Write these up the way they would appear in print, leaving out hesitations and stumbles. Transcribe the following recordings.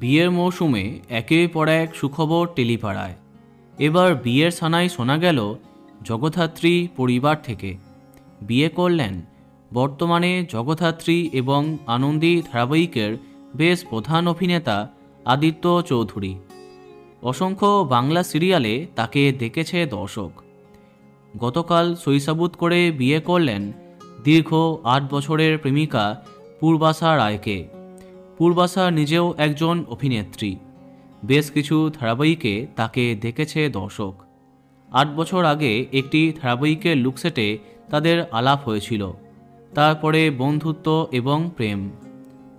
বিয়ের মৌসুমে একের পর এক সুখবর টেলিপাড়ায়। এবার বিয়ের সানাই শোনা গেল জগদ্ধাত্রী পরিবার থেকে। বিয়ে করলেন বর্তমানে জগদ্ধাত্রী এবং আনন্দী ধারাবাহিকের বেশ প্রধান অভিনেতা আদিত্য চৌধুরী। অসংখ্য বাংলা সিরিয়ালে তাকে দেখেছে দর্শক। গতকাল শৈশাবুত করে বিয়ে করলেন দীর্ঘ 8 বছরের প্রেমিকা পূর্বাশা রায়কে। পূর্বাশা নিজেও একজন অভিনেত্রী। বেশ কিছু ধারাবাহিকে তাকে দেখেছে দর্শক। 8 বছর আগে একটি ধারাবাহিকের লুকসেটে তাদের আলাপ হয়েছিল, তারপরে বন্ধুত্ব এবং প্রেম।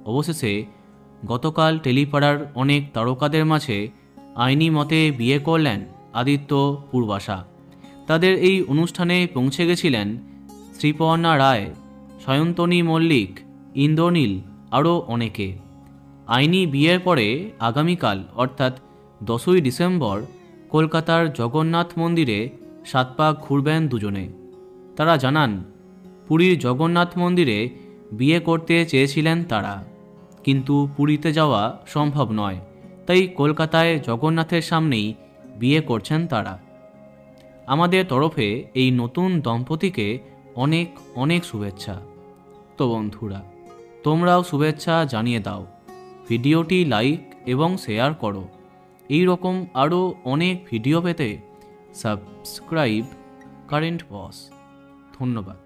অবশেষে গতকাল টেলিপাড়ার অনেক তারকাদের মাঝে আইনি মতে বিয়ে করলেন আদিত্য পূর্বাশা। তাদের এই অনুষ্ঠানে পৌঁছে গেছিলেন শ্রীপর্ণা রায়, সায়ন্তনী মল্লিক, ইন্দ্রনীল আরও অনেকে। আইনি বিয়ের পরে আগামীকাল অর্থাৎ 10ই ডিসেম্বর কলকাতার জগন্নাথ মন্দিরে 7 পাক ঘুরবেন দুজনে। তারা জানান, পুরীর জগন্নাথ মন্দিরে বিয়ে করতে চেয়েছিলেন তারা, কিন্তু পুরীতে যাওয়া সম্ভব নয়, তাই কলকাতায় জগন্নাথের সামনেই বিয়ে করছেন তারা। আমাদের তরফে এই নতুন দম্পতিকে অনেক অনেক শুভেচ্ছা। তো বন্ধুরা, তোমরাও শুভেচ্ছা জানিয়ে দাও, ভিডিওটি লাইক এবং শেয়ার করো। এই রকম আরও অনেক ভিডিও পেতে সাবস্ক্রাইব কারেন্ট বস। ধন্যবাদ।